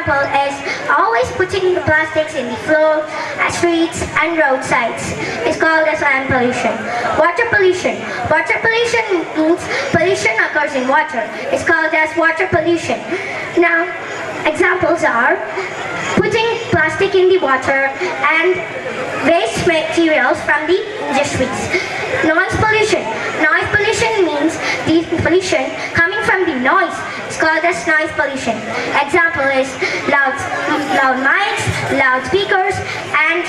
example is always putting the plastics in the floor, streets and roadsides. It's called as land pollution. Water pollution. Water pollution means pollution occurs in water. It's called as water pollution. Now, examples are putting plastic in the water and waste materials from the industries. Noise pollution. Noise pollution means the pollution coming from the noise. It's called as noise pollution. Example is loud mics, loudspeakers, and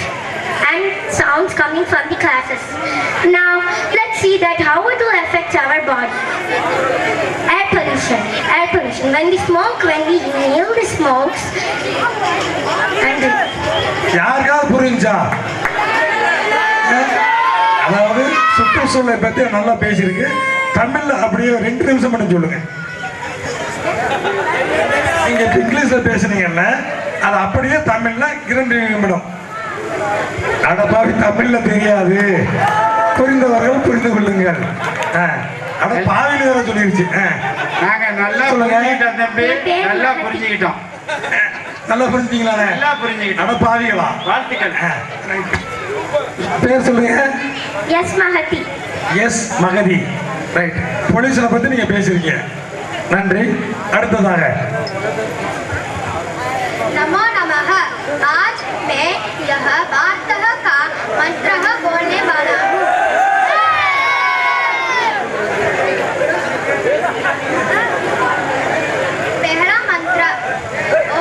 sounds coming from the classes. Now, let's see that how it will affect our body. Air pollution. Air pollution. When we inhale the smokes and யாருக்காவது புரிஞ்சா? அதாவது சுற்றுச்சூழலை பத்தி நல்லா பேசியிருக்கு. தமிழ்ல அப்படியே 2 நிமிஷம் மட்டும் சொல்லுங்க. நீங்க இங்கிலீஷ்ல பேசுனீங்கல்ல, அது அப்படியே தமிழ்ல 2 நிமிடம். அடப்பாவி தமிழ்ல தெரியாது, புரிந்தவர்கள் புரிந்து கொள்ளுங்கள். அட பாவில வேற சொல்லிருச்சு. நாங்க நல்லா புரிஞ்சுக்கிட்டோம் தம்பி, நல்லா புரிஞ்சுக்கிட்டோம். நல்லா புரிஞ்சுங்களா? நல்லா புரிஞ்சுக்கிட்டோம். அட பாவிகளா? வாழ்த்துக்கள். பேர் சொல்லுங்க. Yes Mahathi. Yes Mahathi. Right. போலீஸை பத்தி நீங்க பேசிருக்கீங்க. நன்றி. அடுத்ததாக नमो नमः। आज मैं यह वार्तः का मंत्र बोलने वाला हूँ। पहला मंत्र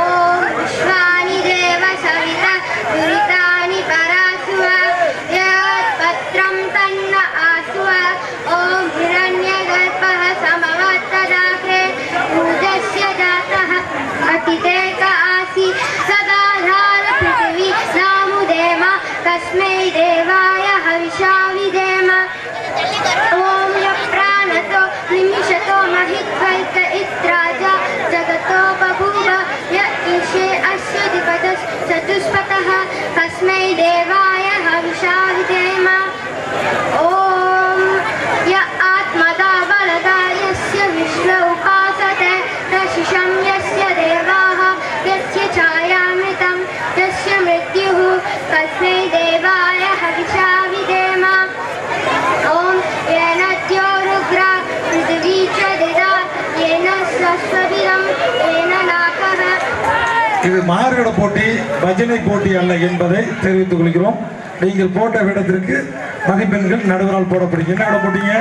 ओम विश्वानि देव सविता दुरितानि परासुव यत्पत्रं तन्न आसुव ओम हिरण्यगर्भः समवत्तदाग्रे पूजस्य जातः अतितेक सदाधार पृथिवी नामुदेम तस्मै देवाय हविषा विधेम ओम यप्राणतो निमिषतो महित्वैत इत्राजा जगतो बभूव य ईशे अस्य द्विपदः चतुष्पथः तस्मै देवाय हविषा विधेम ओम य आत्मदा बलदा यस्य विश्व उपासते तशिषं यस्य देवाः यस्य छायामृतं यस्य मृत्युः तस्मै देवाय हविषा विधेम ॐ येन द्योरुग्रा पृथिवी च ददात् येन स्वस्वभिरं येन नाकः. இது மாறுகிட போட்டி, பஜனை போட்டி அல்ல என்பதை தெரிவித்துக் கொள்கிறோம். நீங்கள் போட்ட விடத்திற்கு மதிப்பெண்கள் நடுவரால் போடப்படுகிறது. என்ன போட்டீங்க?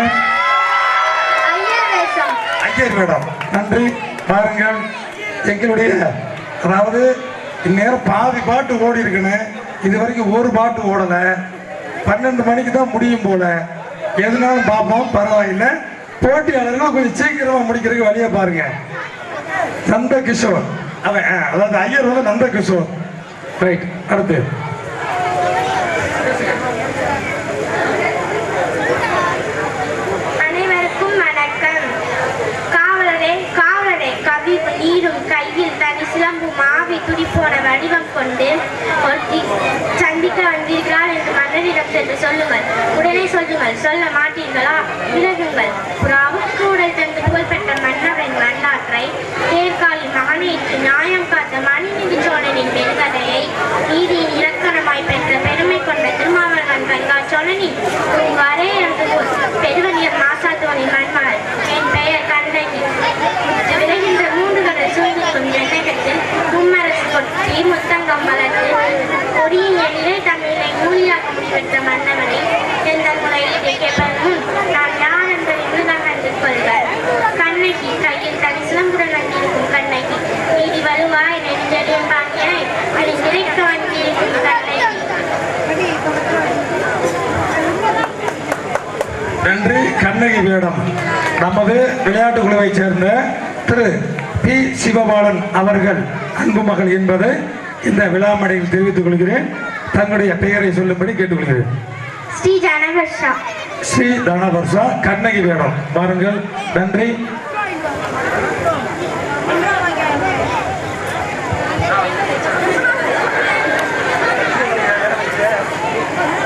ஐயர் வேடம். நன்றி. பாருங்கள், எங்களுடைய அதாவது இந்நேரம் பாதி பாட்டு ஓடி இருக்குன்னு இது வரைக்கும் ஒரு பாட்டு ஓடல. 12 மணிக்கு தான் முடியும் போல. எதுனாலும் பார்ப்போம், பரவாயில்லை. போட்டியாளர்கள் கொஞ்சம் சீக்கிரமா முடிக்கிறதுக்கு வழியை பாருங்க. நந்த கிஷோர் அவன், அதாவது ஐயர் வந்து நந்த கிஷோர். ரைட். அடுத்து நீரும் கையில் தனி சிலம்பும் ஆவி துடிப்போன வடிவம் கொண்டு சந்திக்க வந்தீர்களால் என்று மன்னரிடம் சென்று சொல்லுங்கள். உடனே சொல்லுங்கள். சொல்ல மாட்டீர்களா? விலகுங்கள். புறாவுக்கு உடல் தந்து புகழ்பெற்ற மன்னரின் வரலாற்றை தேர்காலில் மகனேற்று நியாயம் காத்த மணிநிதி சோழனின் பெருங்கதையை நீதியின் இலக்கணமாய் பெற்ற பெருமை கொண்ட திருமாவளவன் கங்கா சோழனின் வரே என்று பெருவலியர் மாசாத்துவனின் மண்மகள். என் பெயர் கண்ணகி. விளைகின்ற 3 கடல் சூழ்நிற்கும் ஜன்னகத்தில் மும்மரசு கொட்டி முத்தங்கம் வளர்த்து கொடியின் எண்ணிலே தமிழை மூலியாக முடிவெற்ற மன்னவனை எந்த முறையில் கேட்பதன் முன் நான் யார் என்பதை முழுதாக அறிந்து கொள்வார். கண்ணகி கையில் தனி சிலம்புடன் வந்திருக்கும் கண்ணகி நீதி வலுவாய் நெடுஞ்செழியன் பாண்டியனை அதை நிறைக்க வந்திருக்கும் கண்ணகி. நன்றி. கண்ணகி வேடம் நமது விளையாட்டு குழுவை சேர்ந்த திரு பி சிவபாலன் அவர்கள் அன்பு மகள் என்பதை இந்த விழா மேடையில் தெரிவித்துக் கொள்கிறேன். தங்களுடைய பெயரை சொல்லும்படி கேட்டுக்கொள்கிறேன். ஸ்ரீ தனவர்ஷா. ஸ்ரீ தனவர்ஷா கண்ணகி வேடம். பாருங்கள். நன்றி.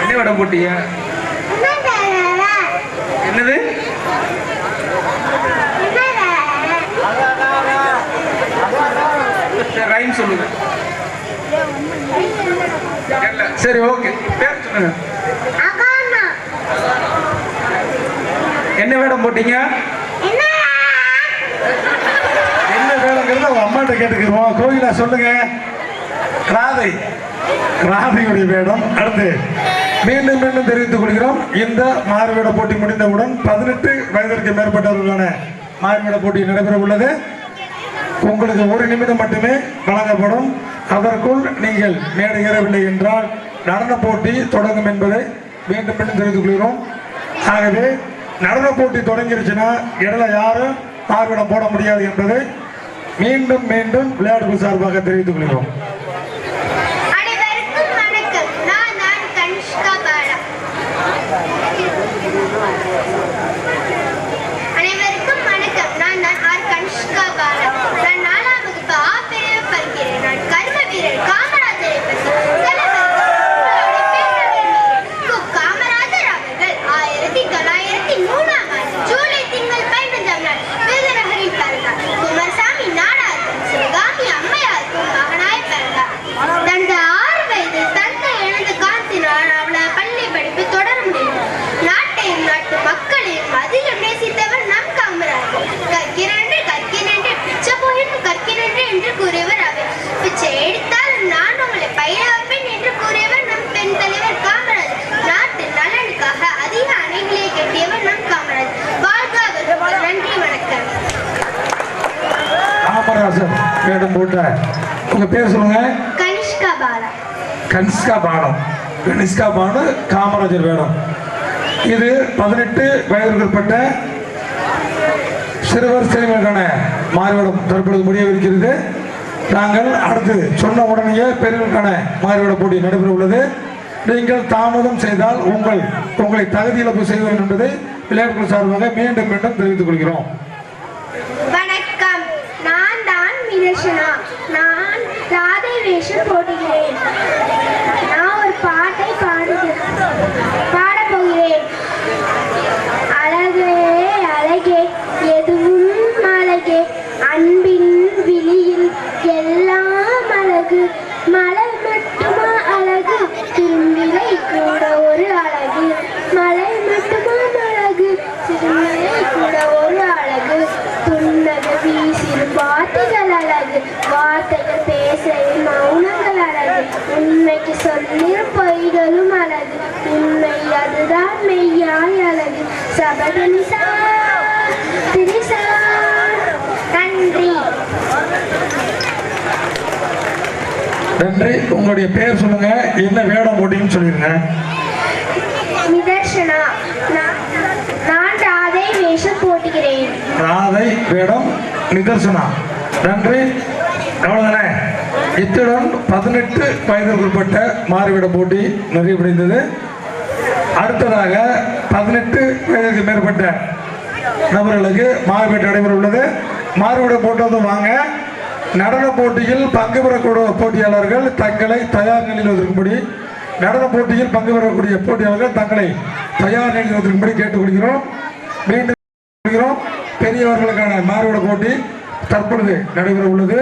என்ன வேடம் போட்டிய? என்னது? ரைம் சொல்லுங்க. சரி ஓகே, பேர் சொல்லுங்க. அகானா. என்ன வேடம் போட்டீங்க? என்ன வேடங்கிறது அவங்க அம்மாட்ட கேட்டுக்கிறோம். கோயிலா சொல்லுங்க. ராதை, ராதையுடைய வேடம். அடுத்து மீண்டும் மீண்டும் தெரிவித்துக் கொள்கிறோம், இந்த மாறுவேட போட்டி முடிந்தவுடன் 18 வயதிற்கு மேற்பட்டவர்களான மாறுவேட போட்டி நடைபெற உள்ளது. உங்களுக்கு 1 நிமிடம் மட்டுமே வழங்கப்படும். அதற்குள் நீங்கள் மேடை ஏறவில்லை என்றால் நடன போட்டி தொடங்கும் என்பதை மீண்டும் மீண்டும் தெரிவித்துக் கொள்கிறோம். ஆகவே நடன போட்டி தொடங்கிருச்சுன்னா இடையில யாரும் மாறுவேடம் போட முடியாது என்பதை மீண்டும் மீண்டும் விளையாட்டு சார்பாக தெரிவித்துக் கொள்கிறோம். அனைவருக்கும் வணக்கம். நான் கனிஷ்கா பாலா. அனைவருக்கும் வணக்கம். நான் ஆர் கனிஷ்கா பாலா. நான் 4ஆம் வகுப்பு ஆ பிரிவு படிக்கிறேன். நான் கர்ம வீரர் காமராஜரை பற்றி காமராஜர் அவர்கள் 1903ஆம் ஆண்டு ஜூலை திங்கள் 15ஆம் நாள் விருதுநகரில் பிறந்தார். குமாரசாமி நாடாருக்கும் சிவகாமி அம்மையாருக்கும் மகனாய் பிறந்தார். தனது 6 வயதில் தந்தை இழந்த காத்தினால் அவளால் பள்ளி படிப்பு தொடர முடியும். நாட்டையும் நாட்டு மக்களையும் அதிகம் நேசித்தவர் நம் காமராஜர். கற்கிறேன் கற்கிறேன் பிச்சை போயினும் கற்கிறேன் என்று கூறியவர் அவர். பிச்சை எடுத்தால் நான் உங்களை பயிர வைப்பேன் என்று கூறியவர் நம் பெண் தலைவர் காமராஜர். நாட்டு நலனுக்காக அதிக அணைகளை கட்டியவர் நம் காமராஜர். வாழ்க அவர்கள். நன்றி, வணக்கம். காமராஜர் வேடம் போட்ட உங்க பேர் சொல்லுங்க. கனிஷ்கா பாலா. கனிஷ்கா பாலம். கனிஷ்கா பாலு காமராஜர் வேடம். இது 18 வயதிற்குட்பட்ட சிறுவர் சிறுமிகளுக்கான மாறுவேடம் தற்பொழுது முடியவிருக்கிறது. நாங்கள் அடுத்து சொன்ன உடனேயே பெரியவர்களுக்கான மாறுவேட போட்டி நடைபெற உள்ளது. நீங்கள் தாமதம் செய்தால் உங்களை தகுதி இழப்பு செய்வோம் என்பதை விளையாட்டுகள் சார்பாக மீண்டும் மீண்டும் தெரிவித்துக் கொள்கிறோம். வணக்கம். நான் தான் மிதர்ஷனா. நான் ராதை வேஷம் போடுகிறேன். நான் ஒரு பாட்டை பாடப் போகிறேன். அழகே அழகே எதுவும் அழகே, அன்பின் விழியில் எல்லாம் அழகு, மலர் மட்டுமா அழகு, திரும்பிலை கூட ஒரு அழகு, மலர் மட்டுமா அழகு, திரும்பிலை கூட ஒரு அழகு, புன்னக வீசிடும் வார்த்தைகள் அழகு, வார்த்தைகள் பேசும் மௌனங்கள் அழகு, உண்மைக்கு சொல்லிடும் பொய்களும் அழகு, உண்மை அதுதான் மெய்யாய் அழகு, சபதனிசா திரிசா. நன்றி. நன்றி. உங்களுடைய பேர் சொல்லுங்க, என்ன வேடம் போட்டீங்கன்னு சொல்லிருங்க. நிதர்ஷனா. நான் ராதை வேஷம் போட்டுகிறேன். ராதை வேடம் நிதர்சனா. நன்றி. அவ்வளவுதானே. இத்துடன் 18 வயதிற்குட்பட்ட மாறுவேட போட்டி நிறைவடைந்தது. அடுத்ததாக 18 வயதுக்கு மேற்பட்ட நபர்களுக்கு மாறுவேட நடைபெற உள்ளது. மாறுவேட போட்டதும் வாங்க. நடன போட்டியில் பங்கு பெறக்கூடிய போட்டியாளர்கள் தங்களை தயார் நிலையில் ஒதுக்கும்படி, நடன போட்டியில் பங்கு பெறக்கூடிய போட்டியாளர்கள் தங்களை தயார் நிலையில் ஒதுக்கும்படி கேட்டுக்கொள்கிறோம். மீண்டும் பெரியவர்களுக்கான மாறுவேட போட்டி தற்பொழுது நடைபெற உள்ளது.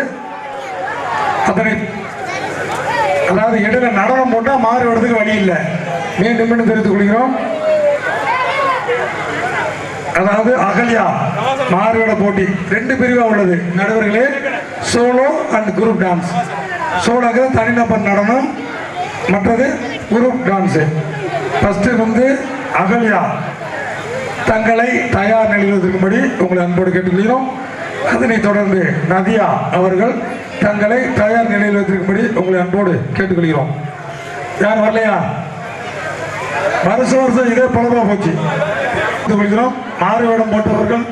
அதாவது இடையில நடனம் போட்டா மாறுவேடத்துக்கு வழி இல்லை. மீண்டும் மீண்டும் தெரிவித்துக் கொள்கிறோம். அதாவது அகல்யா மாறுவேட போட்டி 2 பிரிவா உள்ளது நடுவர்களே. Solo and group dance. சோலோக்கு தனிநபர் நடனம், மற்றது குரூப் டான்ஸ். ஃபர்ஸ்ட் அகல்யா தங்களை தயார் நிலையில் இருக்கும்படி உங்களை அன்போடு கேட்டுக்கொள்கிறோம். அதனைத் தொடர்ந்து நதியா அவர்கள் தங்களை தயார் நிலையில் வைத்திருக்கும்படி உங்களை அன்போடு கேட்டுக்கொள்கிறோம். யார் வரலையா? வருஷம் இதே பழமா போச்சு. கொள்கிறோம். மாறுவேடம் போட்டவர்கள்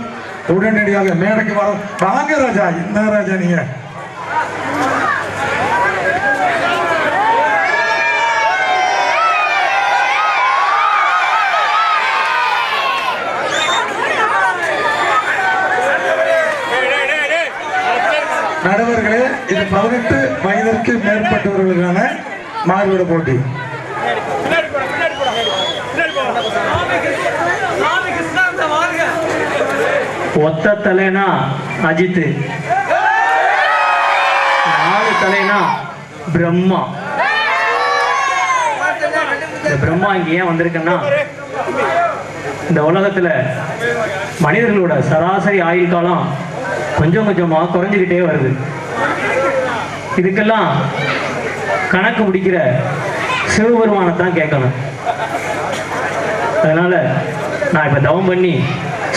உடனடியாக மேடைக்கு வர. வாங்க ராஜா. இந்த ராஜா நீங்க நடுவர்களே, இது 18 வயதிற்கு மேற்பட்டவர்களுக்கான மாறுவேட போட்டி. ஒத்த தலைனா அஜித், 4 தலைனா பிரம்மா, இந்த பிரம்மா இங்க ஏன் வந்திருக்கேன்னா, இந்த உலகத்துல மனிதர்களோட சராசரி ஆயுள் காலம் கொஞ்சம் கொஞ்சமா குறைஞ்சுக்கிட்டே வருது. இதுக்கெல்லாம் கணக்கு முடிக்கிற சிவபெருமானை தான் கேட்கணும். அதனால நான் இப்ப தவம் பண்ணி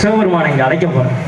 சிவபெருமானை இங்க அழைக்க போறேன்.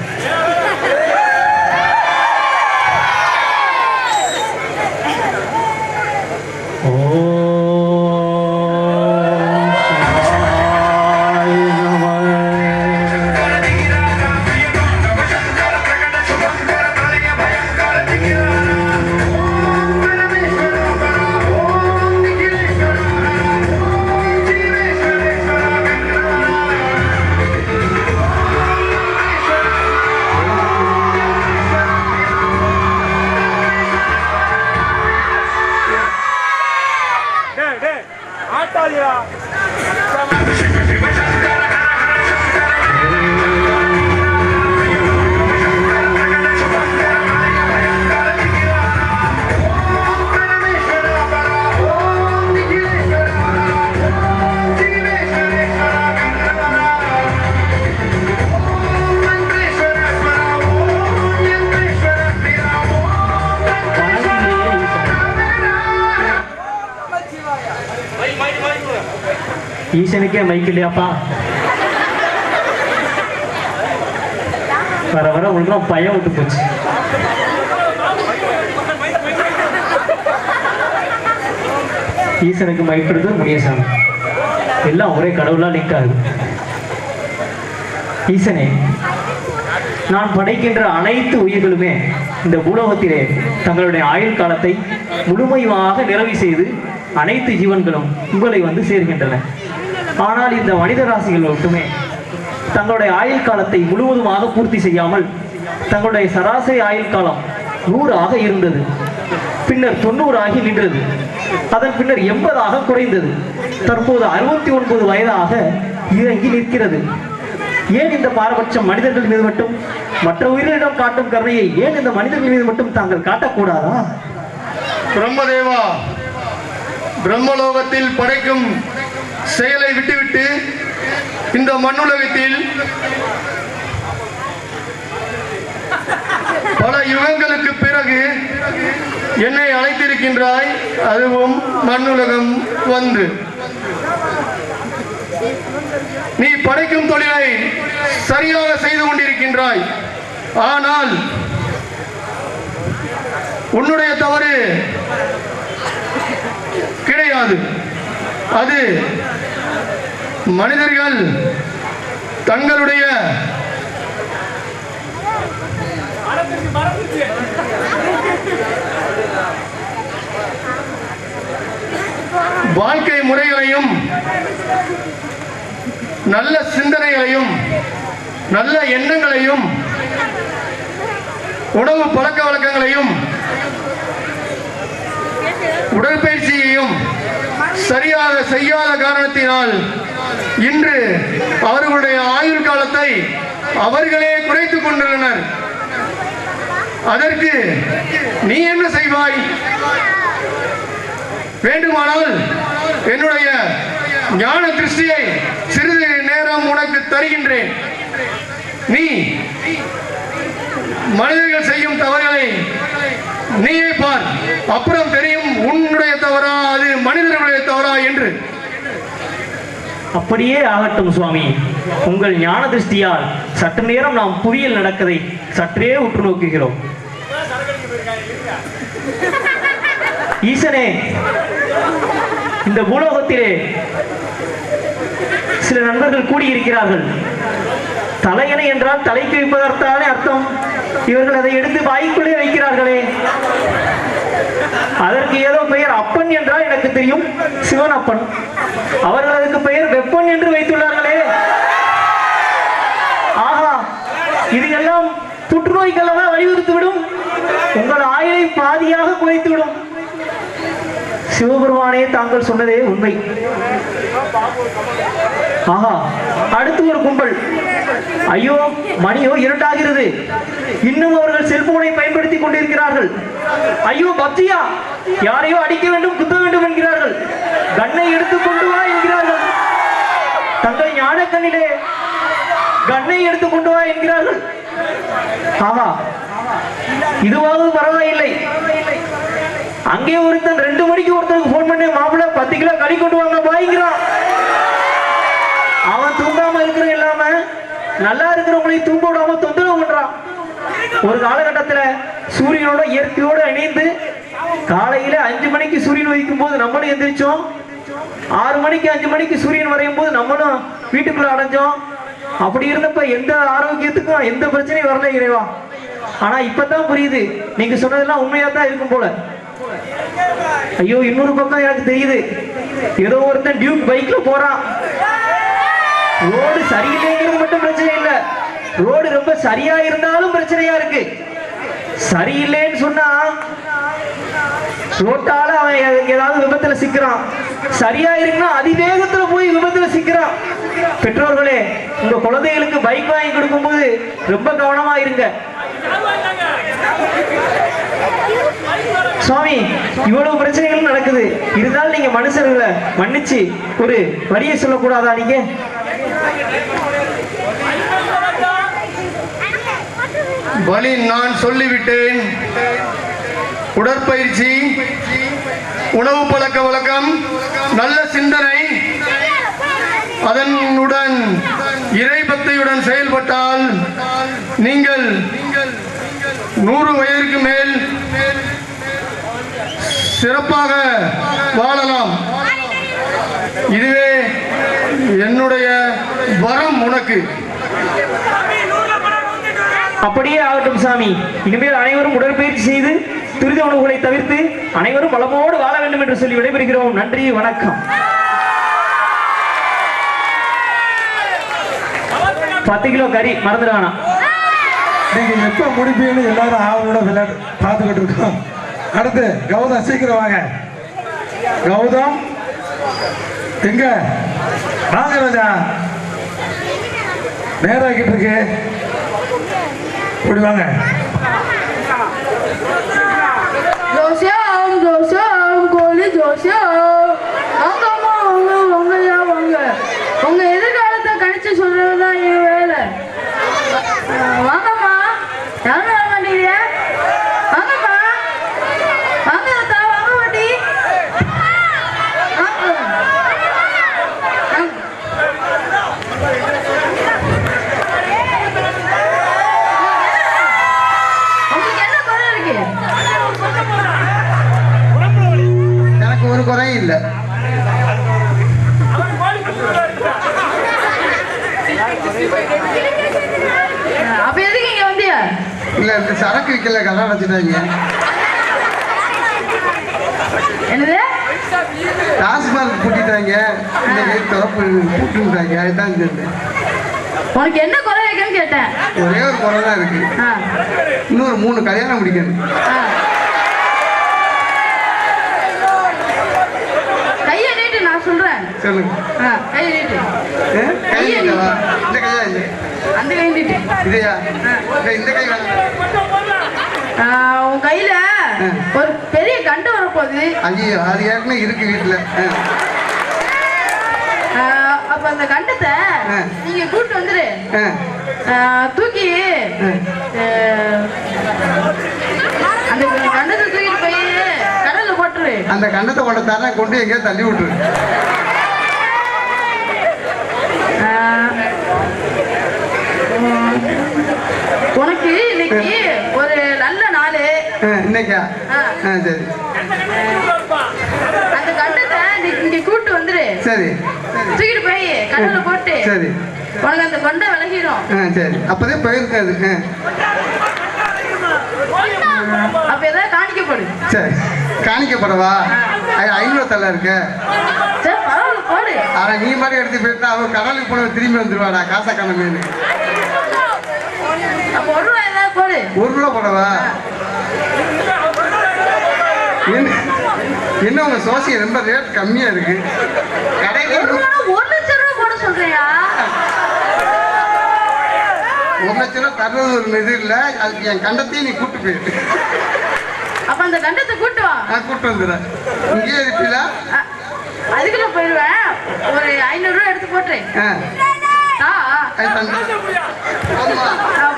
ஈசனுக்கே மைக் இல்லையாப்பா? வர வர உங்களுக்கு பயம் விட்டு போச்சு. ஈசனுக்கு மைக் கொடுத்து முனியசாமி எல்லாம் ஒரே கடவுளா லிங்க் ஆகுது. ஈசனே, நான் படைக்கின்ற அனைத்து உயிர்களுமே இந்த பூலோகத்திலே தங்களுடைய ஆயுள் காலத்தை முழுமையாக நிறைவு செய்து அனைத்து ஜீவன்களும் உங்களை வந்து சேர்கின்றன. ஆனால் இந்த மனித ராசிகள் மட்டுமே தங்களுடைய ஆயுள் காலத்தை முழுவதுமாக பூர்த்தி செய்யாமல் தங்களுடைய சராசரி ஆயுள் காலம் 100 இருந்தது, பின்னர் 90 ஆகி நின்றது, அதன் பின்னர் 80 குறைந்தது, தற்போது 69 வயதாக இறங்கி நிற்கிறது. ஏன் இந்த பாரபட்சம் மனிதர்கள் மீது மட்டும்? மற்ற உயிரிடம் காட்டும் கருணையை ஏன் இந்த மனிதர்கள் மீது மட்டும் தாங்கள் காட்டக்கூடாதா? பிரம்மதேவா, பிரம்மலோகத்தில் படைக்கும் செயலை விட்டுவிட்டு இந்த மண்ணுலகத்தில் பல யுகங்களுக்கு பிறகு என்னை அழைத்திருக்கின்றாய். அதுவும் மண்ணுலகம் வந்து நீ படைக்கும் தொழிலை சரியாக செய்து கொண்டிருக்கின்றாய். ஆனால் உன்னுடைய தவறு கிடையாது. அது மனிதர்கள் தங்களுடைய வாழ்க்கை முறைகளையும் நல்ல சிந்தனைகளையும் நல்ல எண்ணங்களையும் உணவு பழக்க வழக்கங்களையும் உடற்பயிற்சியையும் சரியாக செய்யாத காரணத்தினால் இன்று அவர்களுடைய ஆயுள் காலத்தை அவர்களே குறைத்துக் கொண்டுள்ளனர். அதற்கு நீ என்ன செய்வாய்? வேண்டுமானால் என்னுடைய ஞான திருஷ்டியை சிறிது நேரம் உனக்கு தருகின்றேன். நீ மனிதர்கள் செய்யும் தவறுகளை நீயே பார், அப்புறம் தெரியும் உன்னுடைய தவறா அது மனிதர்களுடைய தவறா என்று. அப்படியே ஆகட்டும் சுவாமி. உங்கள் ஞான திருஷ்டியால் சற்று நேரம் நாம் புவியில் நடக்கதை சற்றே உற்று நோக்குகிறோம். ஈசனே, இந்த பூலோகத்திலே சில நண்பர்கள் கூடியிருக்கிறார்கள். தலையணை என்றால் தலைக்கு வைப்பதற்கான அர்த்தம். இவர்கள் அதை எடுத்து வாய்க்குள்ளே வைக்கிறார்களே, அதற்கு ஏதோ பெயர் அப்பன் என்றால் எனக்கு தெரியும், சிவன் அப்பன். அவர்கள் அதுக்கு பெயர் வெப்பன் என்று வைத்துள்ளார்களே. ஆஹா, இது எல்லாம் புற்றுநோய்க்கெல்லாம் வலியுறுத்திவிடும், உங்கள் ஆயுளை பாதியாக குறைத்துவிடும். சிவபெருமானே, தாங்கள் சொன்னதே உண்மை. ஆஹா, அடுத்து ஒரு கும்பல். ஐயோ, மணியோ இரண்டாகிறது, இன்னும் அவர்கள் செல்போனை பயன்படுத்திக் கொண்டிருக்கிறார்கள். ஐயோ பக்தியா, யாரையோ அடிக்க வேண்டும் குத்த வேண்டும் என்கிறார்கள். கண்ணை எடுத்துக் கொண்டு வா என்கிறார்கள். தங்கள் ஞானக்கண்ணிலே கண்ணை எடுத்து கொண்டு வா என்கிறார்கள். ஆமா, இதுவாவது பரவாயில்லை. அங்கே ஒருத்தன் 2 மணிக்கு ஒருத்தருக்கு போன் பண்ணி, மாப்பிள்ள 10 கிலோ கறி கொண்டு வாங்க பாய்க்கிறான். அவன் தூங்காம இருக்கிற இல்லாம நல்லா இருக்கிறவங்களையும் தூங்க விடாம தொந்தரவு பண்றான். ஒரு காலகட்டத்துல சூரியனோட இயற்கையோட இணைந்து காலையில 5 மணிக்கு சூரியன் உதிக்கும் போது நம்மளும் எந்திரிச்சோம். 6 மணிக்கு 5 மணிக்கு சூரியன் வரையும் போது நம்மளும் வீட்டுக்குள்ள அடைஞ்சோம். அப்படி இருந்தப்ப எந்த ஆரோக்கியத்துக்கும் எந்த பிரச்சனையும் வரல இறைவா. ஆனா இப்பதான் புரியுது, நீங்க சொன்னதெல்லாம் உண்மையா தான் இருக்கும் போல. ஐயோ, இன்னொரு பக்கம் எனக்கு தெரியுது, ஏதோ ஒருத்தன் டியூக் பைக்ல போறான். ரோடு சரியில்லைங்கிறது மட்டும் பிரச்சனை இல்ல, ரோடு ரொம்ப சரியா இருந்தாலும் பிரச்சனையா இருக்கு. சரியில்லைன்னு சொன்னா ரோட்டால அவன் ஏதாவது விபத்துல சிக்கிறான், சரியா இருக்குன்னா அதிவேகத்துல போய் விபத்துல சிக்கிறான். பெற்றோர்களே, உங்க குழந்தைகளுக்கு பைக் வாங்கி கொடுக்கும் போது ரொம்ப கவனமா இருங்க. சுவாமி, இவ்வளவு பிரச்சனைகள் நடக்குது, இருந்தாலும் நீங்க மனுஷர்களை மன்னிச்சு ஒரு வரியை சொல்லக்கூடாதா? நீங்க வழி நான் சொல்லிவிட்டேன். உடற்பயிற்சி, உணவு பழக்க வழக்கம், நல்ல சிந்தனை, அதனுடன் இறைபக்தியுடன் செயல்பட்டால் நீங்கள் 100 வயதிற்கு மேல் சிறப்பாக வாழலாம். இதுவே என்னுடைய வரம் உனக்கு. அப்படியே ஆகட்டும் சாமி. இனிமேல் அனைவரும் உடற்பயிற்சி செய்து துரித உணவுகளை தவிர்த்து அனைவரும் வளமோடு வாழ வேண்டும் என்று சொல்லி விடைபெறுகிறோம். நன்றி, வணக்கம். 10 கிலோ கறி மறந்துடானா? நீங்க எப்ப முடிப்பீங்கன்னு எல்லாரும் ஆவலோட விளையாடு பார்த்துக்கிட்டு இருக்கோம். அடுத்து கௌதம், சீக்கிரம் வாங்க. கௌதம் எங்க வாங்க ராஜா, நேராகிட்டு இருக்கு. இப்படி வாங்க. ஜோசியம் ஜோசியம் கோழி ஜோசியம், வாங்கம்மா வாங்க வாங்கய்யா வாங்க. உங்க எதிர்காலத்தை கணிச்சு சொல்றதுதான் என் வேலை. வாங்கம்மா, யாரும் வர மாட்டீங்க. வாங்கம்மா, வாங்க அத்தா, வாங்க மாட்டி. உங்களுக்கு என்ன குறை இருக்கு? எனக்கு ஒரு குறையும் இல்லை. அப்ப எதுக்கு இங்க வந்தியா? இல்ல, இந்த சரக்கு விற்கல, கடை வச்சுட்டாங்க. என்னது? டாஸ்மார்க் கூட்டிட்டாங்க, திறப்பு கூட்டுட்டாங்க. அதுதான் சொன்னேன். உனக்கு என்ன குறை இருக்குன்னு கேட்டேன். ஒரே ஒரு குறை தான் இருக்கு. இன்னொரு 3 கல்யாணம் முடிக்கணும். கையை நீட்டு, நான் சொல்றேன். சொல்லுங்க. கையை நீட்டு. கை நீட்டவா? இந்த கையா இல்லை, அந்த கை நீட்டு. இதையா? இந்த கை வேணும். உன் கையில ஒரு பெரிய கண்டு வரப்போகுது. ஐயோ, அது ஏற்கனவே இருக்கு வீட்டுல. அப்ப அந்த கண்டத்தை நீங்க கூட்டு வந்துரு. தூக்கி அந்த கண்டத்தை தூக்கிட்டு போய் கடல்ல போட்டுரு. அந்த கண்டத்தை கொண்ட தர கொண்டு எங்கேயோ தள்ளி விட்டுரு. உனக்கு இன்னைக்கு ஒரு நல்ல நாள். இன்னைக்கா? சரி. அந்த கண்டத்தை இங்க கூட்டு வந்துரு. சரி. தூக்கிட்டு போய் கடல்ல போட்டு. சரி. உனக்கு அந்த கொண்டை விலகிடும். சரி. அப்பதே போயிருக்காது. அப்ப ஏதாவது காணிக்கப்படு. சரி, காணிக்கப்படவா? 500 தலை இருக்கு. சரி, பரவாயில்ல, போடு. ஆனா நீ மாதிரி எடுத்து போயிட்டா அவன் கடலுக்கு போன திரும்பி வந்துருவாடா, காசா கண்ண மீன். அப்ப 1 ரூபாய் ஏதாவது போடு. 1 ரூபா போடவா? என்ன உங்க சோசியம் ரொம்ப ரேட் கம்மியா இருக்கு. கடையில 1 லட்சம் ரூபாய் போட சொல்றியா? 1 லட்சம் ரூபாய் தர்றது ஒரு இது இல்ல. அதுக்கு என் கண்டத்தையும் நீ கூட்டு போயிரு. அப்ப அந்த கண்டத்தை கூட்டு வா. கூட்டு வந்துடுறேன். இங்கே இருப்பீங்களா? அதுக்கு நான் போயிடுவேன். ஒரு 500 ரூபா எடுத்து போட்டுறேன்.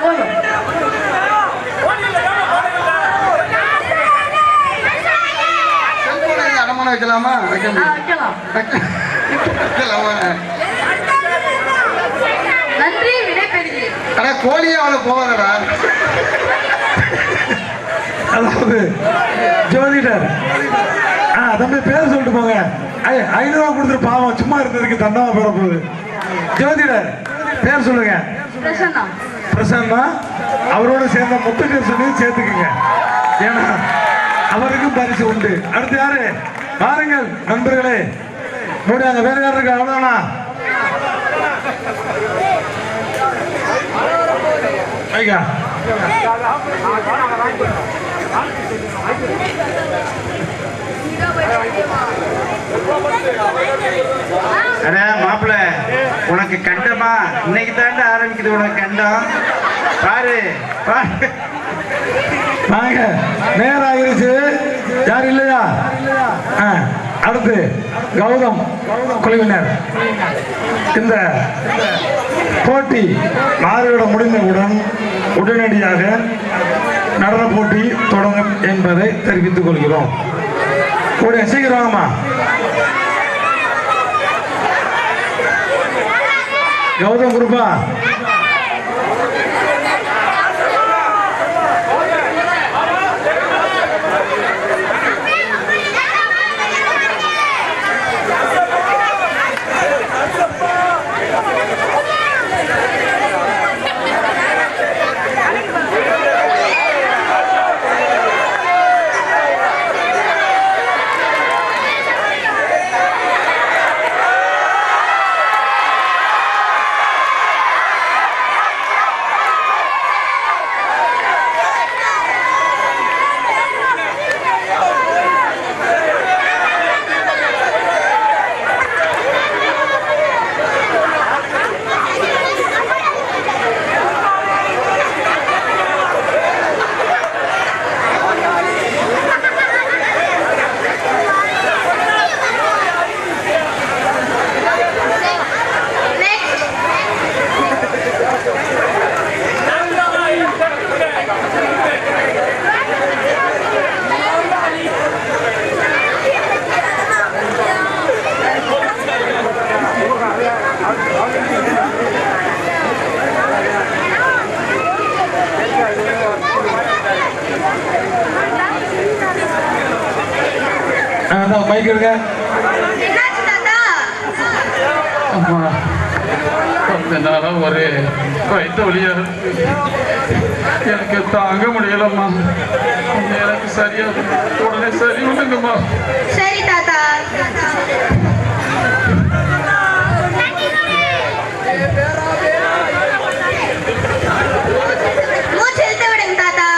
போதும். அடமான வைக்கலாமா? வைக்கலாம். நன்றி, விடைபெறுகிறேன். ஆனா கோழியே அவளை போவாதடா. அதாவது ஜோதிடர் தம்பி பேர் சொல்லிட்டு போங்க. 500 ரூபா கொடுத்துட்டு பாவம் சும்மா இருந்ததுக்கு தண்டமா பெற போகுது. ஜோதிடர் பேர் சொல்லுங்க. பிரசன்னா. பிரசன்னா. அவரோட சேர்ந்த முத்துக்கரசனையும் சேர்த்துக்குங்க. ஏன்னா அவருக்கும் பரிசு உண்டு. அடுத்து யாரு? பாருங்கள் நண்பர்களே, முடியாங்க. வேற யாரு இருக்கா? அவ்வளவுதானா? ஐயா அட மாப்பிள்ள, உனக்கு கண்டமா இன்னைக்கு தாண்ட ஆரம்பிக்குது. உனக்கு கண்டம் பாரு. வாங்க, நேரம் ஆகிருச்சு. யார் இல்லையா? அடுத்து கௌதம் குழுவினர். இந்த போட்டி மாறுவிட முடிந்தவுடன் உடனடியாக நடன போட்டி தொடங்கும் என்பதை தெரிவித்துக் கொள்கிறோம். கூட சீக்கிரமா கௌதம் குருப்பா. மைக் எடுங்க. அம்மா, கொஞ்ச நாளா ஒரே வயிற்று வலியா இருக்கு. எனக்கு தாங்க முடியலம்மா. எனக்கு சரியா உடனே சரி விடுங்கம்மா. சரி தாத்தா. மூச்சு இழுத்து விடுங்க தாத்தா.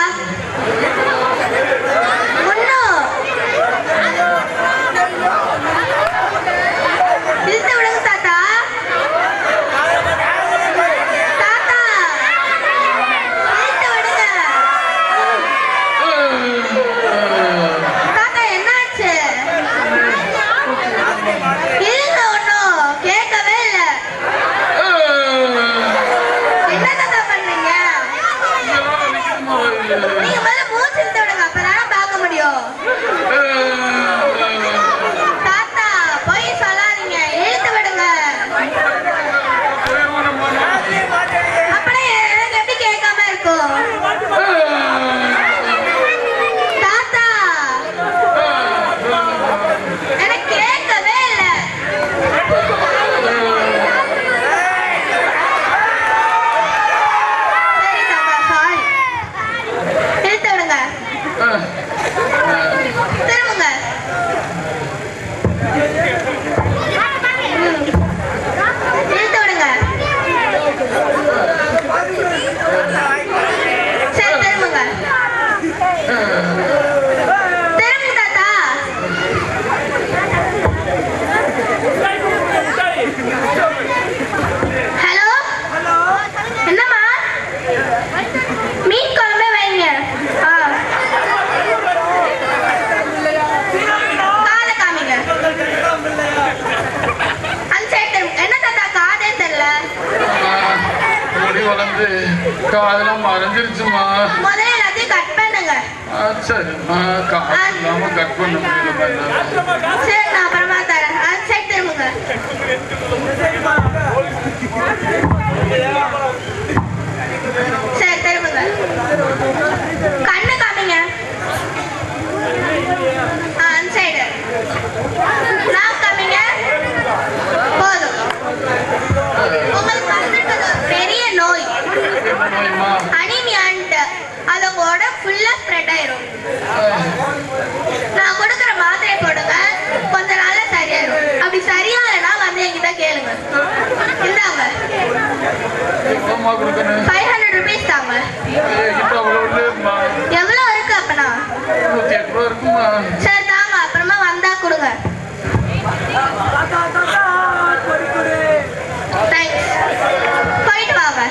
இழுத்து விடுங்க தாத்தா. தாத்தா இழுத்து விடுங்க. தாத்தா என்னாச்சு? வளர்ந்து காதெல்லாம் மறைஞ்சிருச்சுமா. முதல்ல எல்லாத்தையும் கட் பண்ணுங்க. சரிம்மா, காசு இல்லாம கட் பண்ண முடியல. சரி, நான் அப்புறமா தரேன். அந்த சைட் திரும்புங்க. சரி, திரும்புங்க. கண்ணு காமிங்க. அந்த சைடு நான் காமிங்க. போதும். உங்களுக்கு வந்திருக்கிறது ஒரு பெரிய நோய், அனீமியான்ட்டு. அது உங்க உடம்பு ஃபுல்லா ஸ்ப்ரெட் ஆயிரும். நான் கொடுக்குற மாத்திரை போடுங்க, கொஞ்ச நாள்ல சரியாயிரும். அப்படி சரியாகலன்னா வந்து என்கிட்ட கேளுங்க. இந்தாங்க, 500 rupees தாங்க. எவ்வளோ இருக்கு அப்பனா? சரி தாங்க, அப்புறமா வந்தா கொடுங்க. தேங்க்ஸ். போயிட்டு வாங்க.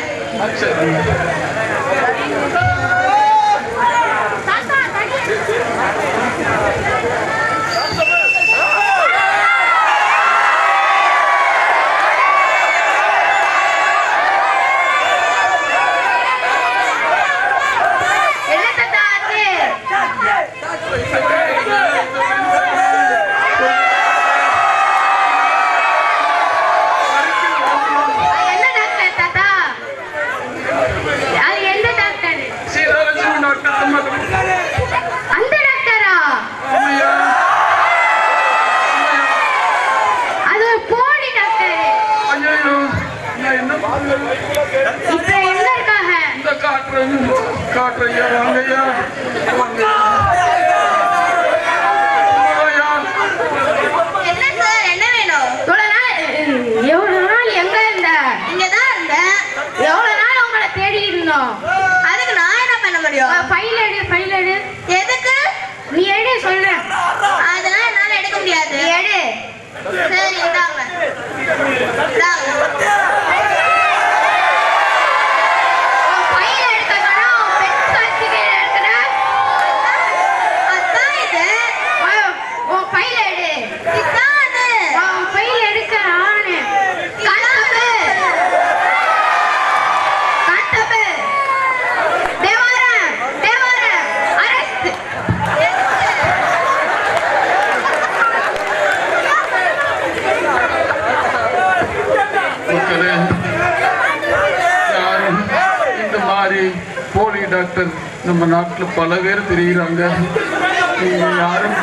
காட்டுறையா, வாங்கய்யா. என்ன சார், என்ன வேணும்? எவ்வளவு நாள் எங்க இருந்த? இங்கதான் இருந்தேன். எவ்வளவு நாள் உங்களை தேடி இருந்தோம். அதுக்கு நான் என்ன பண்ண முடியும்? ஃபைல் எடு, ஃபைல் எடு. எதுக்கு? நீ எடு, சொல்றேன். அதெல்லாம் என்னால எடுக்க முடியாது. எடு. சரி, இந்தாங்க. போலி டாக்டர் நம்ம நாட்டில் பல பேர் தெரிகிறாங்க. நீங்க யாரும்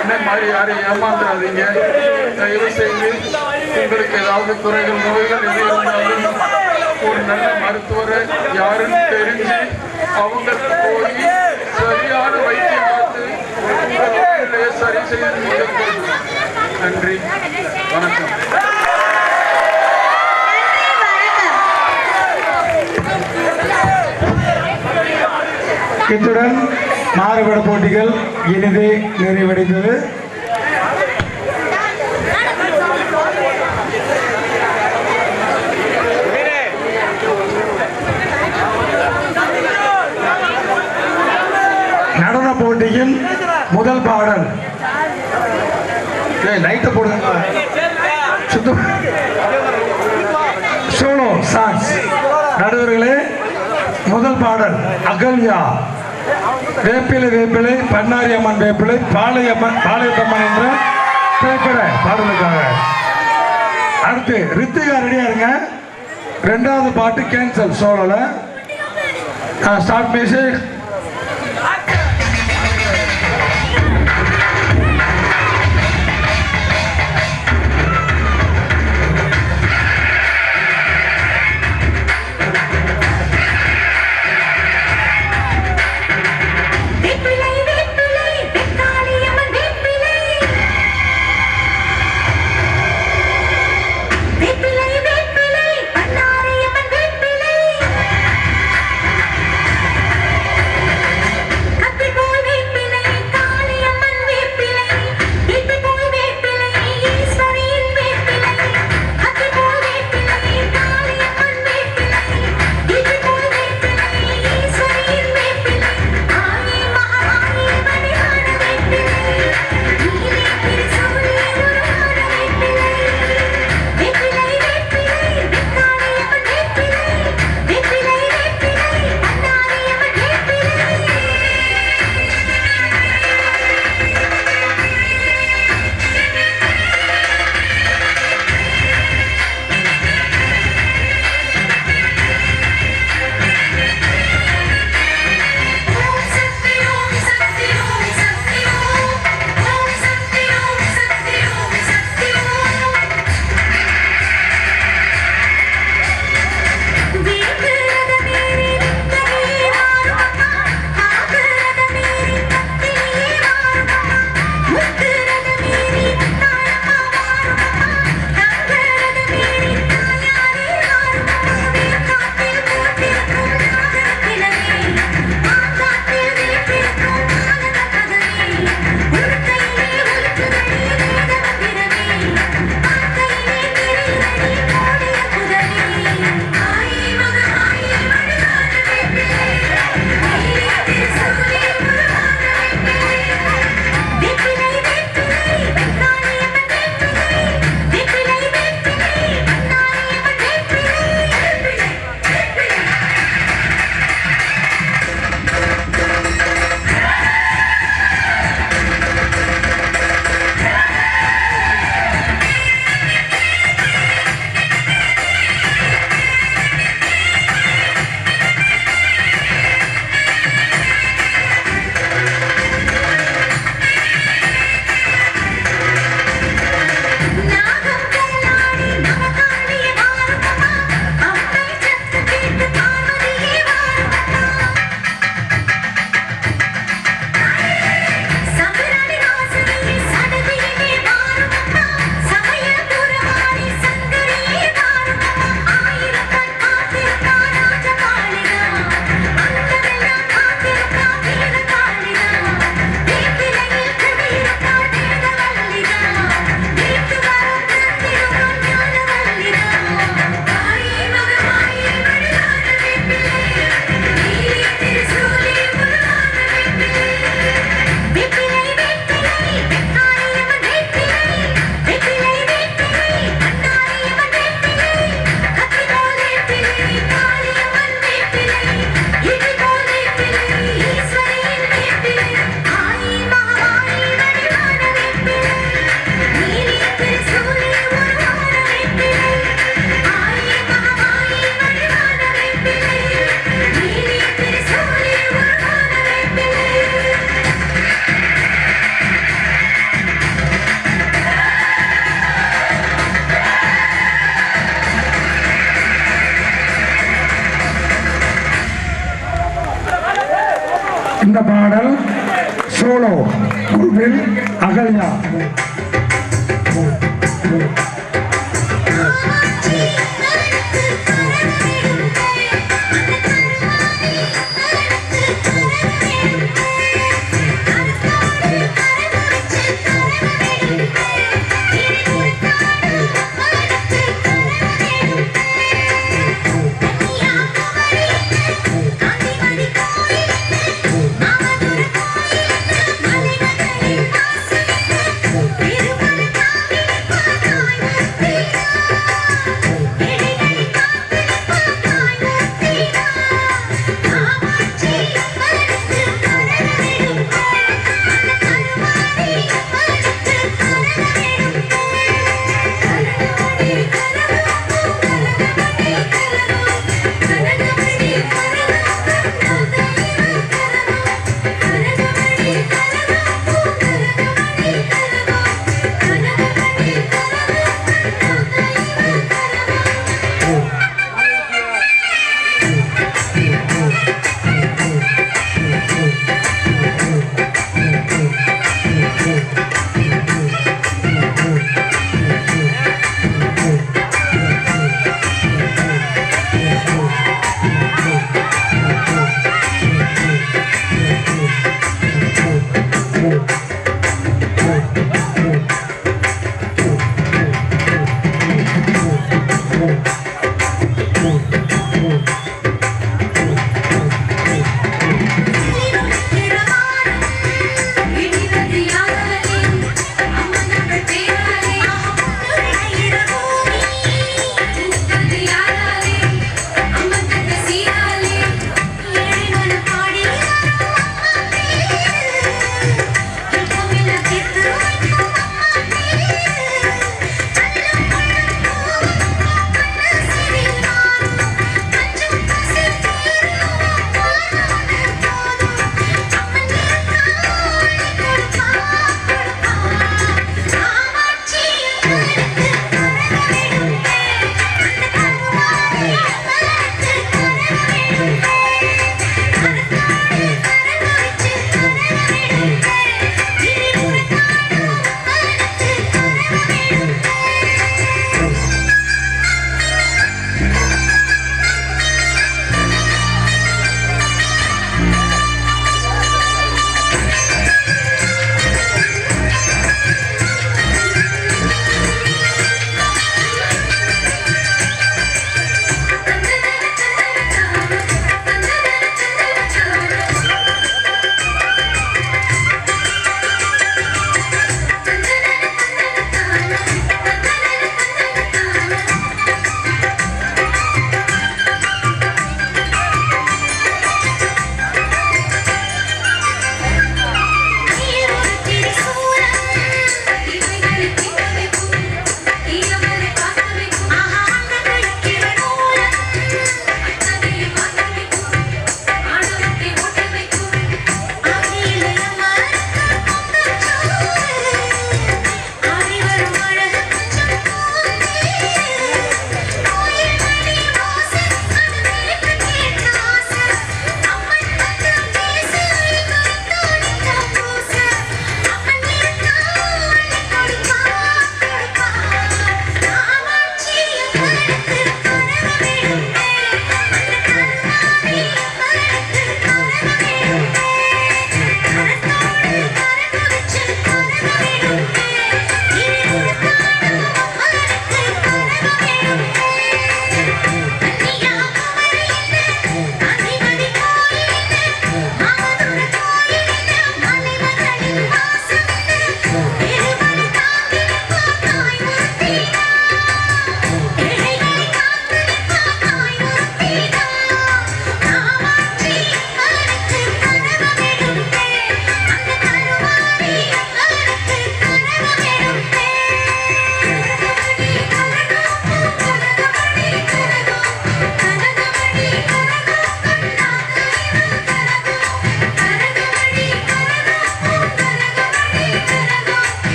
என்ன மாதிரி யாரும் ஏமாந்துடாதீங்க. தயவு செய்து உங்களுக்கு ஏதாவது குறைகள், நோய்கள் எது இருந்தாலும் ஒரு நல்ல மருத்துவரை யாருன்னு தெரிஞ்சு அவங்களுக்கு போய் சரியான வைத்தியம் பார்த்து உங்களை சரி செய்து. நன்றி, வணக்கம். இத்துடன் மாறுபட போட்டிகள் இனிதே நிறைவடைந்தது. நடன போட்டியின் முதல் பாடல் லைட்டை போடுங்க. Solo songs. நடுவர்களே, முதல் பாடல் அகல்யா, வேப்பிலை வேப்பிலை, பண்ணாரி அம்மன் வேப்பிலை, பாளையத்தம்மன் என்ற திரைப்பட பாடலுக்காக. அடுத்து ரித்திகா ரெடியா இருங்க. ரெண்டாவது பாட்டு கேன்சல் சோழல. Start music. இந்த பாடல் சோலோ குழுவில் அகல்யா.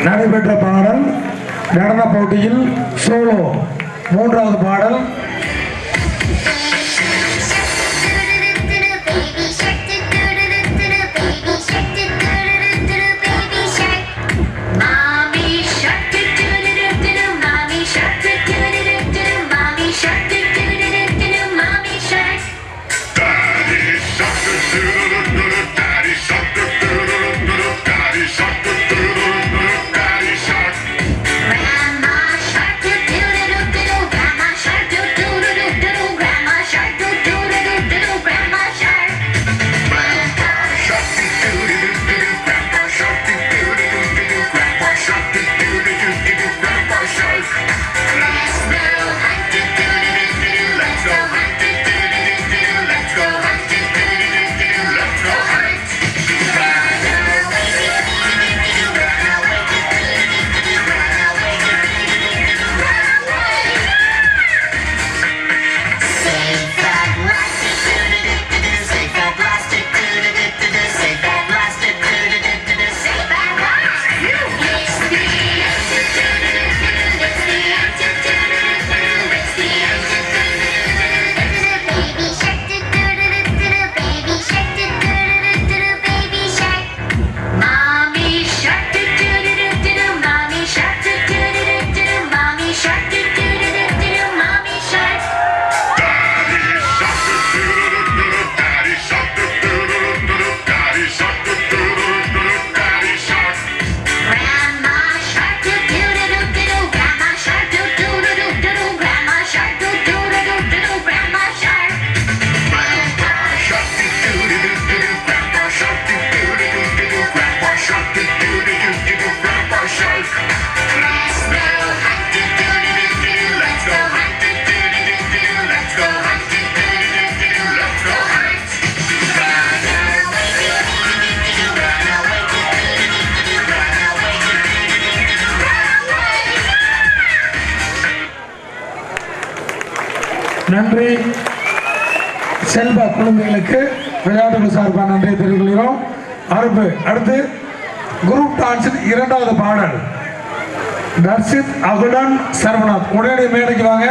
நடைபெற்ற பாடல் நடன போட்டியில் சோலோ மூன்றாவது பாடல் நன்றி. செல்வா குழந்தைகளுக்கு விளையாட்டுகள் சார்பாக நன்றியை தெரிவிக்கிறோம். அடுத்து குரூப் டான்ஸின் இரண்டாவது பாடல் தர்ஷித் அகுடன் சரவணாத். உடனடி மேடைக்கு வாங்க.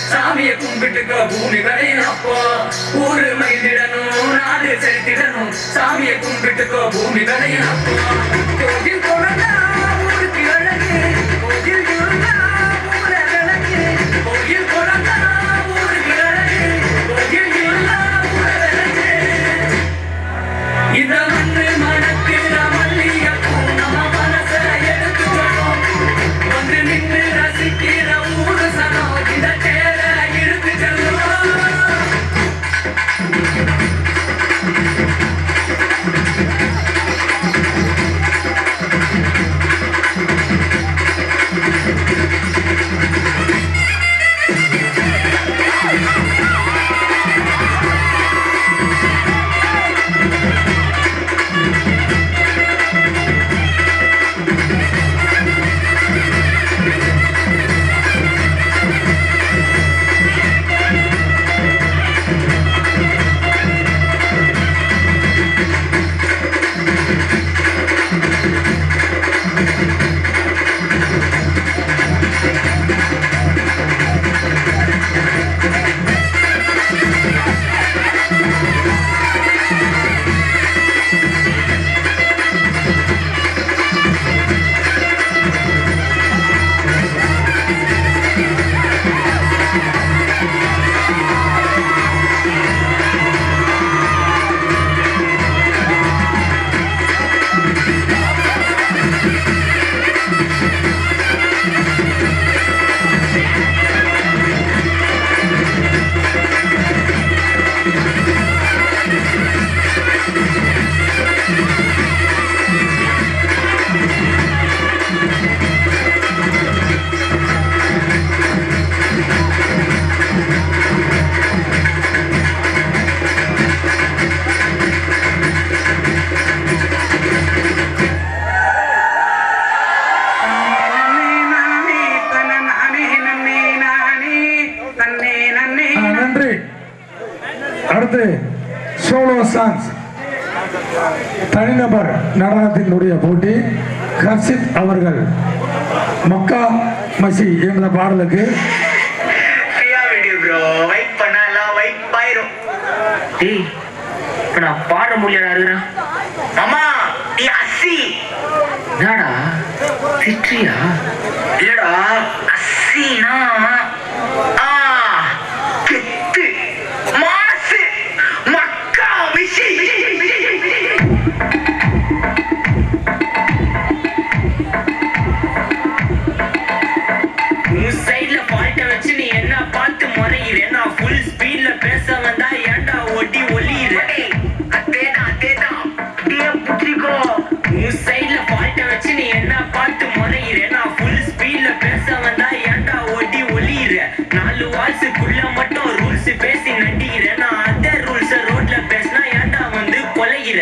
சாமியை கும்பிட்டுக்க பூமி விளையினப்போ ஊரு மைதிடணும் நாடு செலுத்திடணும் சாமியை கும்பிட்டுக்க பூமி விளையினப்போ கோயில் கொண்டா ஊருக்கு அழகு கோயில் இருந்தா ஊர விளக்கு கோயில் கொண்டா ஊருக்கு அழகு கோயில் அடுத்து சோலோ சாங்ஸ் தனிநபர் நடனத்தினுடைய போட்டி. ஹர்ஷித் அவர்கள் மக்கா மசி என்ற பாடலுக்கு நான் பாட முடியாதா? அம்மா நீ அசி என்னடா திட்டியா? இல்லடா அசினா கெத்து மாசு மக்கா மிஷி. உன் சைட்ல பால்ட்ட வச்சு நீ என்ன பார்த்து முறையிற? நான் ஃபுல் ஸ்பீட்ல பேச வந்தா ஏன்டா ஒட்டி ஒளியிற? அதேதான் புத்திரிக்கோ. உன் சைட்ல பால்ட்ட வச்சு நீ என்ன பார்த்து முறையிற? நான் ஃபுல் ஸ்பீட்ல பேச வந்தா ஏன்டா ஒட்டி ஒளியிற? 4 வால்ஸுக்குள்ள மட்டும் ரூல்ஸ் பேசி நடிக்கிற. நான் அதர் ரூல்ஸ் ரோட்ல பேசினா ஏன்டா வந்து கொலைகிற?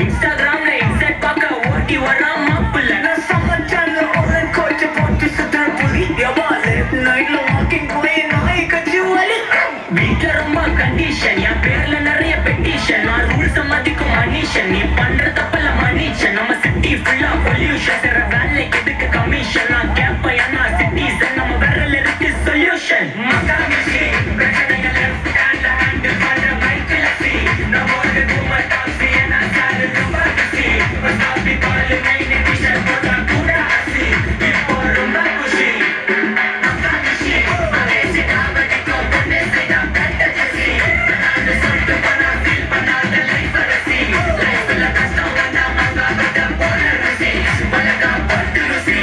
இன்ஸ்டாகிராம்ல இன்செட் பார்க்க ஓட்டி வரான் மாப்பிள்ள. நான் சமைச்சால ஆன்லைன் கோச்ச போட்டு சுத்துற புலி. எவா லேட் நைட்ல வாக்கிங் போய் நாய் கட்சி வலி. வீட்டுல ரொம்ப கண்டிஷன், என் பேர்ல நிறைய பெட்டிஷன். நான் ரூல்ஸ் மதிக்கும் மனுஷன், நீ பண்ற தப்பல மனுஷன். நம்ம சிட்டி ஃபுல்லா பொல்யூஷன், சிற வேலைக்கு எதுக்கு கமிஷன்? நான் கேப்ப ஏன்னா சிட்டிசன், நம்ம விரல் இருக்கு சொல்யூஷன். மகாமிஷி பிரச்சனைய லெஃப்ட் ஹேண்ட்ல ஹேண்டில் பண்ற மைக்கில் சி. நம்ம ஒரு பூமர் டாக்ஸி ஏன்னா சாரு ரொம்ப பிஸி. சாப்பி பாலு நைனு டிஷர்ட் போட்டா கூட ஆசி. இப்போ ரொம்ப குஷி. மகாமிஷி மலேசி காவடிக்கும் பொண்ணு செய்தா கட்ட ஜெசி. நான் சொல்லிட்டு போனா ஃபீல் பண்ணாத லைஃப் ரசி. லைஃப்ல கஷ்டம் வந்தா மங்கா பட்ட போல ருசி. உலகா பட்டு ருசி.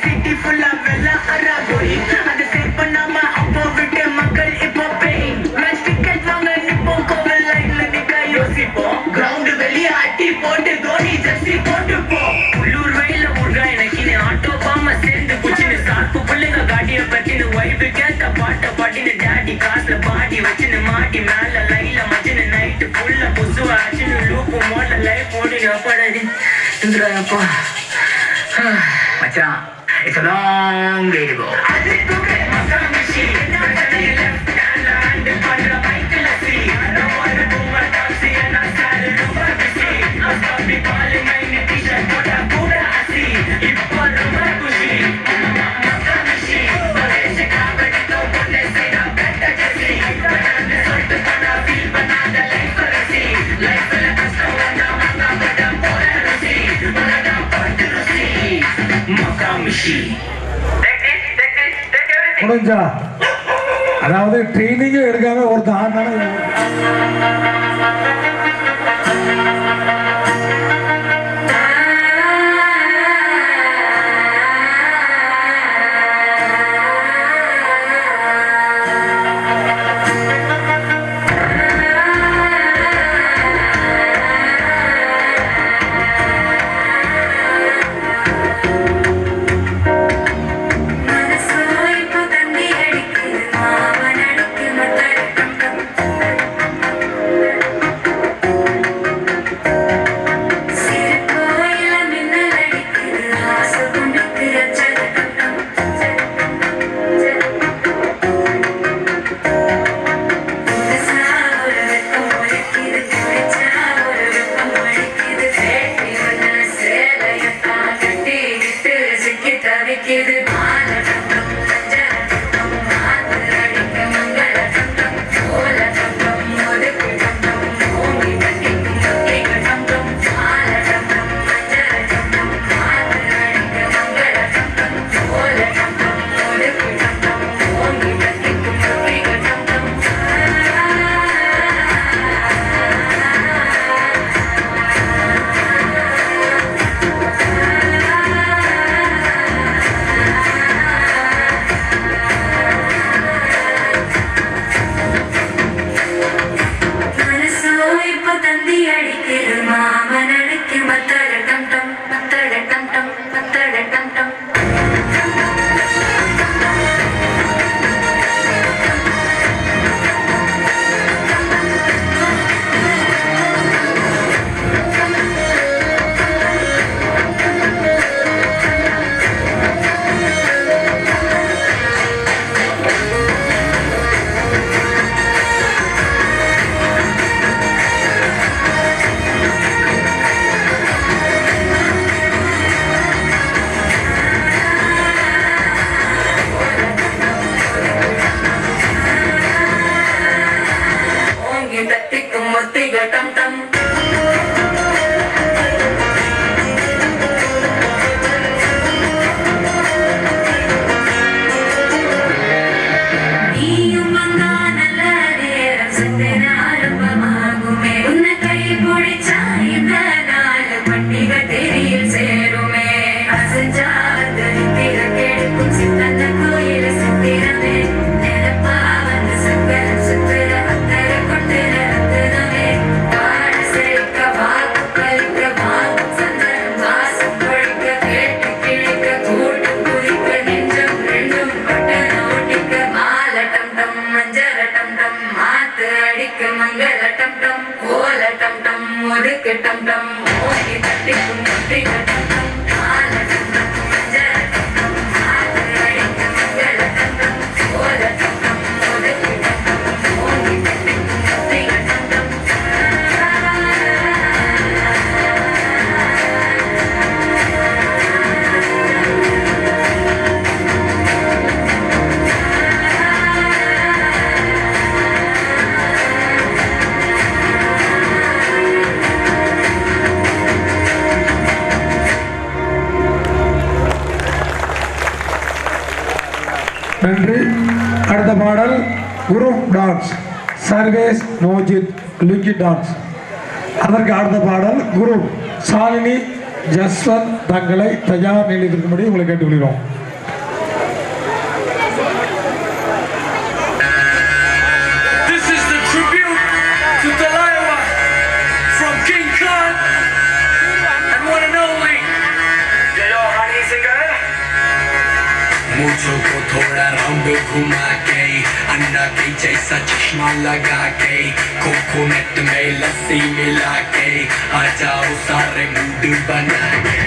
சிட்டி ஃபுல்லா வெள்ள அராகோரி. அதை சேவ் பண்ணாம அப்போ விட்டு மக்கள் இப்போ பெயின். மேட்ச் டிக்கெட் வாங்க நிப்போம், கோவில் லைன்ல நிக்க யோசிப்போம். கிரவுண்ட் வெளியே அட்டி போட்டு தோனி ஜெர்சி போட்டு போ. உள்ளூர் வெயில ஊர்கா எனக்கு ஆட்டோ பாம சேர்ந்து குச்சின்னு சாப்பு பிள்ளைங்க காட்டிய பத்தின்னு வைஃபு கேட்க பாட்ட பாட்டின்னு டேடி காசுல பாடி வச்சுன்னு மாட்டி மேல லைல மச்சின்னு நைட்டு ஃபுல்லா புசுவ ஆச்சுன்னு லூப்பு மோட லைஃப் ஓடினு அப்பாடி இந்திராப்பா மச்சான். It's a long way to go. முடிஞ்சா அதாவது ட்ரைனிங்கே எடுக்காம ஒருத்தன் ஆனாலும் See நன்றி. அடுத்த பாடல் group dance Sarvesh Nojith lungi dance. அதற்கு அடுத்த பாடல் குரூப் சாலினி ஜஸ்வந்த் தங்களை தயார் நிலையில் இருக்கும்படி உங்களை கேட்டுக்கொள்கிறோம். This is the tribute to Dalaiwa from King Khan and one and only. Yo, honey singer. मुझको थोड़ा राउंड घुमा के अन्ना के जैसा चश्मा लगा के कोकोनट में लस्सी मिला के आ जाओ सारे मूड बना के